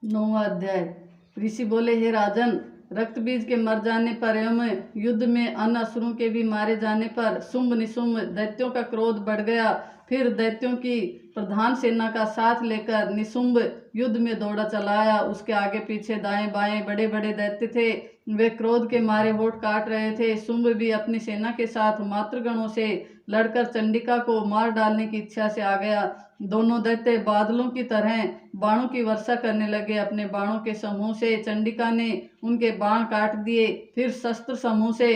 9वां अध्याय। ऋषि बोले, हे राजन, रक्त बीज के मर जाने पर एवं युद्ध में अन्य असुरों के भी मारे जाने पर शुंभ निशुंभ दैत्यों का क्रोध बढ़ गया। फिर दैत्यों की प्रधान सेना का साथ लेकर निशुंभ युद्ध में दौड़ा चला आया। उसके आगे पीछे दाएं बाएं बड़े बड़े दैत्य थे। वे क्रोध के मारे होठ काट रहे थे। शुंभ भी अपनी सेना के साथ मातृगणों से लड़कर चंडिका को मार डालने की इच्छा से आ गया। दोनों दैत्य बादलों की तरह बाणों की वर्षा करने लगे। अपने बाणों के समूह से चंडिका ने उनके बाण काट दिए। फिर शस्त्र समूह से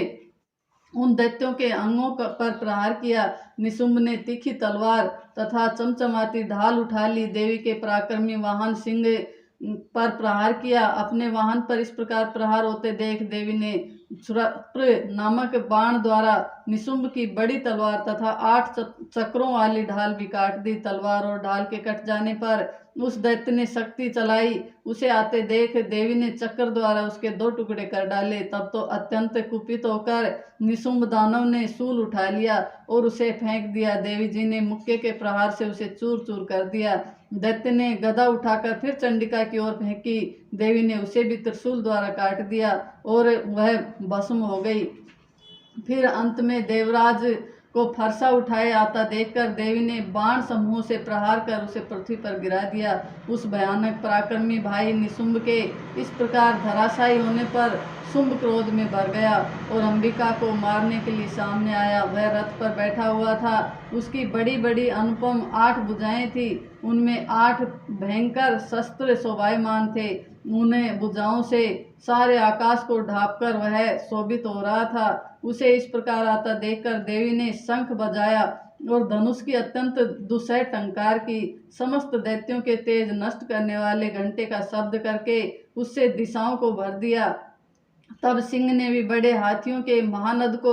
उन दैत्यों के अंगों पर प्रहार किया। निशुंभ ने तीखी तलवार तथा चमचमाती ढाल उठा ली। देवी के पराक्रमी वाहन सिंह पर प्रहार किया। अपने वाहन पर इस प्रकार प्रहार होते देख देवी ने क्षुरप्र नामक बाण द्वारा निशुंभ की बड़ी तलवार तथा 8 चक्रों वाली ढाल भी काट दी। तलवार और ढाल के कट जाने पर उस दैत्य ने शक्ति चलाई। उसे आते देख देवी ने चक्र द्वारा उसके 2 टुकड़े कर डाले। तब तो अत्यंत कुपित होकर निशुंभ दानव ने शूल उठा लिया और उसे फेंक दिया। देवी जी ने मुक्के के प्रहार से उसे चूर चूर कर दिया। दैत्य ने गदा उठाकर फिर चंडिका की ओर फेंकी। देवी ने उसे भी त्रिशूल द्वारा काट दिया और वह भस्म हो गई। फिर अंत में देवराज को फरसा उठाए आता देखकर देवी ने बाण समूह से प्रहार कर उसे पृथ्वी पर गिरा दिया। उस भयानक पराक्रमी भाई निशुंभ के इस प्रकार धराशायी होने पर शुंभ क्रोध में भर गया और अंबिका को मारने के लिए सामने आया। वह रथ पर बैठा हुआ था। उसकी बड़ी बड़ी अनुपम 8 भुजाएं थी। उनमें 8 भयंकर शस्त्र शोभायमान थे। उन्हें भुजाओं से सारे आकाश को ढांपकर वह शोभित हो रहा था। उसे इस प्रकार आता देखकर देवी ने शंख बजाया और धनुष की अत्यंत दुस्सह टंकार की। समस्त दैत्यों के तेज नष्ट करने वाले घंटे का शब्द करके उससे दिशाओं को भर दिया। तब सिंह ने भी बड़े हाथियों के महानद को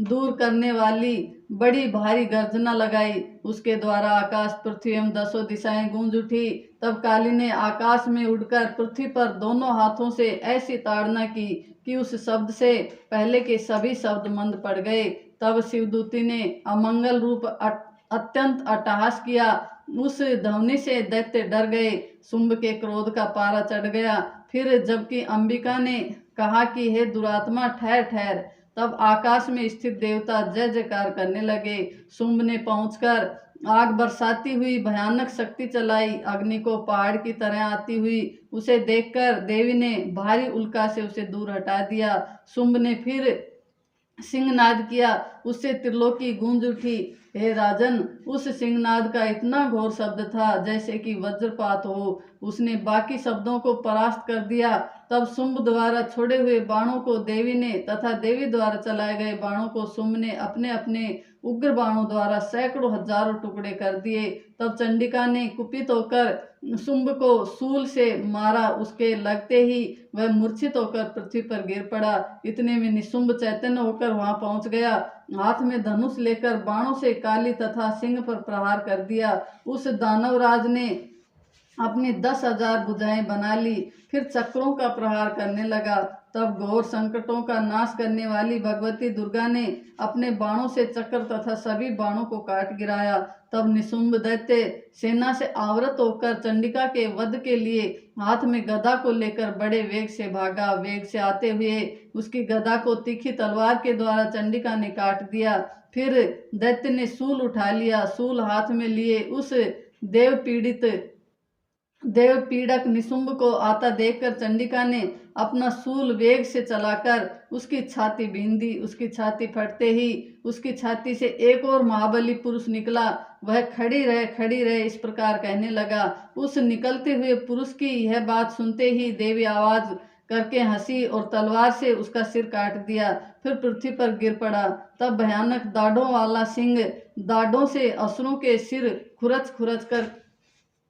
दूर करने वाली बड़ी भारी गर्जना लगाई। उसके द्वारा आकाश पृथ्वी एवं 10 दिशाएं गूंज उठी। तब काली ने आकाश में उड़कर पृथ्वी पर दोनों हाथों से ऐसी ताड़ना की कि उस शब्द से पहले के सभी शब्द मंद पड़ गए। तब शिवदूती ने अमंगल रूप अत्यंत अट्टहास किया। उस ध्वनि से दैत्य डर गए। शुंभ के क्रोध का पारा चढ़ गया। फिर जबकि अंबिका ने कहा कि हे दुरात्मा, ठहर ठहर, तब आकाश में स्थित देवता जय जयकार करने लगे। शुंभ ने पहुंचकर आग बरसाती हुई भयानक शक्ति चलाई। अग्नि को पहाड़ की तरह आती हुई उसे देखकर देवी ने भारी उल्का से उसे दूर हटा दिया। शुंभ ने फिर सिंहनाद किया। उससे त्रिलोकी गूंज उठी। हे राजन, उस सिंहनाद का इतना घोर शब्द था जैसे कि वज्रपात हो। उसने बाकी शब्दों को परास्त कर दिया। तब शुंभ द्वारा छोड़े हुए बाणों को देवी ने तथा देवी द्वारा चलाए गए बाणों को शुंभ ने अपने अपने उग्र बाणों द्वारा सैकड़ों हजारों टुकड़े कर दिए। तब चंडिका ने कुपित होकर शुंभ को शूल से मारा। उसके लगते ही वह मूर्छित होकर पृथ्वी पर गिर पड़ा। इतने में निशुंभ चैतन्य होकर वहां पहुंच गया। हाथ में धनुष लेकर बाणों से काली तथा सिंह पर प्रहार कर दिया। उस दानवराज ने अपनी 10,000 भुजाएं बना ली। फिर चक्रों का प्रहार करने लगा। तब घोर संकटों का नाश करने वाली भगवती दुर्गा ने अपने बाणों से चक्र तथा सभी बाणों को काट गिराया। तब निशुंभ दैत्य सेना से आवृत होकर चंडिका के वध के लिए हाथ में गदा को लेकर बड़े वेग से भागा। वेग से आते हुए उसकी गदा को तीखी तलवार के द्वारा चंडिका ने काट दिया। फिर दैत्य ने शूल उठा लिया। शूल हाथ में लिए उस देव पीड़क निशुंभ को आता देखकर चंडिका ने अपना शूल वेग से चलाकर उसकी छाती बीन दी। उसकी छाती फटते ही उसकी छाती से एक और महाबली पुरुष निकला। वह खड़ी रहे इस प्रकार कहने लगा। उस निकलते हुए पुरुष की यह बात सुनते ही देवी आवाज करके हंसी और तलवार से उसका सिर काट दिया। फिर पृथ्वी पर गिर पड़ा। तब भयानक दाढ़ों वाला सिंह दाढ़ों से असुरों के सिर खुरच खुरच कर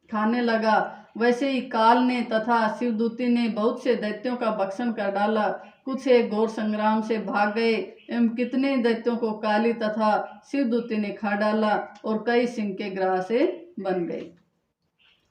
खाने लगा। वैसे ही काल ने तथा शिवदूती ने बहुत से दैत्यों का भक्षण कर डाला। कुछ एक घोर संग्राम से भाग गए एवं कितने दैत्यों को काली तथा शिवदूती ने खा डाला और कई सिंह के ग्राह से बन गए।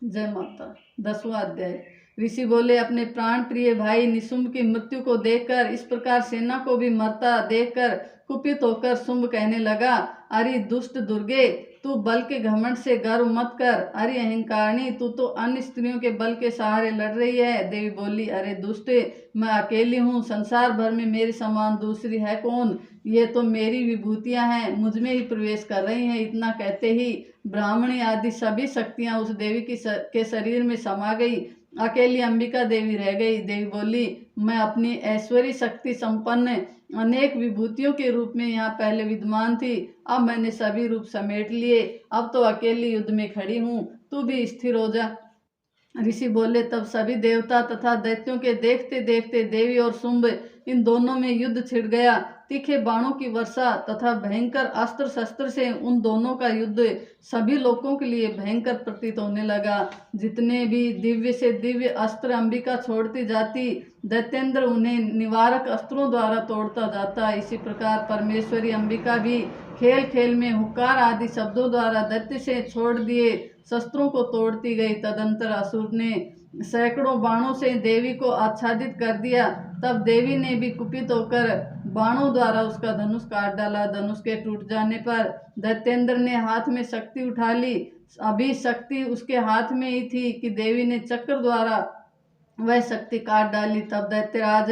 जय माता। 10वां अध्याय। ऋषि बोले, अपने प्राण प्रिय भाई निशुंभ की मृत्यु को देखकर इस प्रकार सेना को भी मरता देखकर कुपित होकर शुंभ कहने लगा, अरे दुष्ट दुर्गे, तू बल के घमंड से गर्व मत कर। अरे अहंकारणी, तू तो अन्य स्त्रियों के बल के सहारे लड़ रही है। देवी बोली, अरे दुष्ट, मैं अकेली हूँ, संसार भर में मेरे समान दूसरी है कौन। ये तो मेरी विभूतियां हैं, मुझ में ही प्रवेश कर रही हैं। इतना कहते ही ब्राह्मणी आदि सभी शक्तियां उस देवी के शरीर में समा गई। अकेली अंबिका देवी रह गई। देवी बोली, मैं अपनी ऐश्वर्य शक्ति संपन्न अनेक विभूतियों के रूप में यहाँ पहले विद्यमान थी, अब मैंने सभी रूप समेट लिए, अब तो अकेली युद्ध में खड़ी हूँ, तू भी स्थिर हो जा। ऋषि बोले, तब सभी देवता तथा दैत्यों के देखते देखते देवी और शुंभ इन दोनों में युद्ध छिड़ गया। तीखे बाणों की वर्षा तथा भयंकर अस्त्र शस्त्र से उन दोनों का युद्ध सभी लोगों के लिए भयंकर प्रतीत होने लगा। जितने भी दिव्य से दिव्य अस्त्र अंबिका छोड़ती जाती, दैत्येंद्र उन्हें निवारक अस्त्रों द्वारा तोड़ता जाता। इसी प्रकार परमेश्वरी अंबिका भी खेल खेल में हुक्कार आदि शब्दों द्वारा दैत्य से छोड़ दिए शस्त्रों को तोड़ती गई। तदंतर असुर ने सैकड़ों बाणों से देवी को आच्छादित कर दिया। तब देवी ने भी कुपित होकर बाणों द्वारा उसका धनुष काट डाला। धनुष के टूट जाने पर दैत्येंद्र ने हाथ में शक्ति उठा ली। अभी शक्ति उसके हाथ में ही थी कि देवी ने चक्र द्वारा वह शक्ति काट डाली। तब दैत्यराज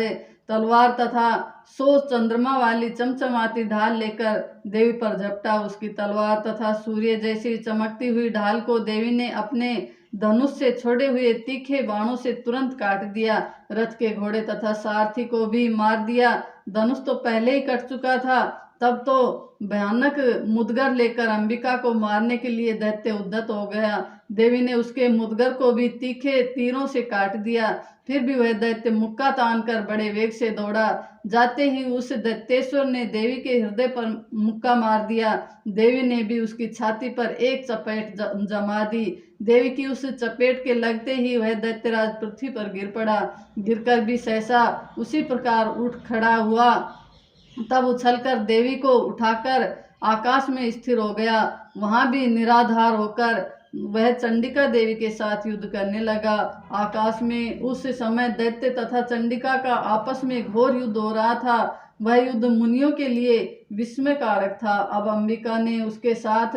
तलवार तथा 100 चंद्रमा वाली चमचमाती ढाल लेकर देवी पर झपटा। उसकी तलवार तथा सूर्य जैसी चमकती हुई ढाल को देवी ने अपने धनुष से छोड़े हुए तीखे बाणों से तुरंत काट दिया। रथ के घोड़े तथा सारथी को भी मार दिया। धनुष तो पहले ही कट चुका था। तब तो भयानक मुदगर लेकर अंबिका को मारने के लिए दैत्य उद्यत हो गया। देवी ने उसके मुदगर को भी तीखे तीरों से काट दिया। फिर भी वह दैत्य मुक्का तान कर बड़े वेग से दौड़ा। जाते ही उस दैत्येश्वर ने देवी के हृदय पर मुक्का मार दिया। देवी ने भी उसकी छाती पर एक चपेट जमा दी। देवी की उस चपेट के लगते ही वह दैत्यराज पृथ्वी पर गिर पड़ा। गिरकर भी सहसा उसी प्रकार उठ खड़ा हुआ। तब उछलकर देवी को उठाकर आकाश में स्थिर हो गया। वहां भी निराधार होकर वह चंडिका देवी के साथ युद्ध करने लगा। आकाश में उस समय दैत्य तथा चंडिका का आपस में घोर युद्ध हो रहा था। वह युद्ध मुनियों के लिए विस्मयकारक था। अब अंबिका ने उसके साथ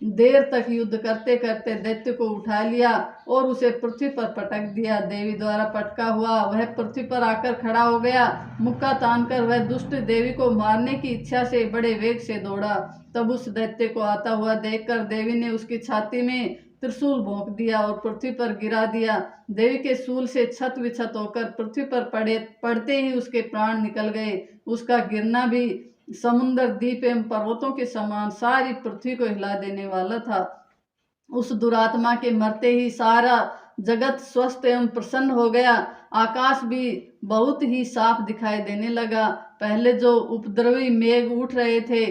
देर तक युद्ध करते करते दैत्य को उठा लिया और उसे पृथ्वी पर पटक दिया। देवी द्वारा पटका हुआ वह पृथ्वी पर आकर खड़ा हो गया। मुक्का तानकर वह दुष्ट देवी को मारने की इच्छा से बड़े वेग से दौड़ा। तब उस दैत्य को आता हुआ देखकर देवी ने उसकी छाती में त्रिशूल भोंक दिया और पृथ्वी पर गिरा दिया। देवी के शूल से छत विछत होकर पृथ्वी पर पड़ते ही उसके प्राण निकल गए। उसका गिरना भी समुद्र द्वीप एवं पर्वतों के समान सारी पृथ्वी को हिला देने वाला था। उस दुरात्मा के मरते ही सारा जगत स्वस्थ एवं प्रसन्न हो गया। आकाश भी बहुत ही साफ दिखाई देने लगा। पहले जो उपद्रवी मेघ उठ रहे थे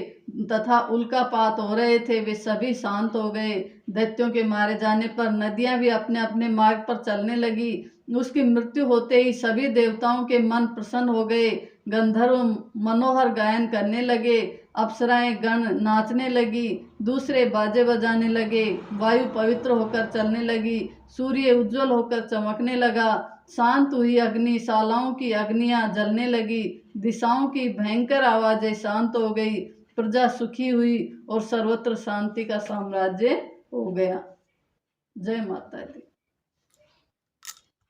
तथा उल्कापात हो रहे थे वे सभी शांत हो गए। दैत्यों के मारे जाने पर नदियां भी अपने अपने मार्ग पर चलने लगी। उसकी मृत्यु होते ही सभी देवताओं के मन प्रसन्न हो गए। गंधर्व मनोहर गायन करने लगे। अप्सराएं गण नाचने लगी। दूसरे बाजे बजाने लगे। वायु पवित्र होकर चलने लगी। सूर्य उज्जवल होकर चमकने लगा। शांत हुई अग्निशालाओं की अग्नियां जलने लगी। दिशाओं की भयंकर आवाजें शांत हो गई। प्रजा सुखी हुई और सर्वत्र शांति का साम्राज्य हो गया। जय माता दी।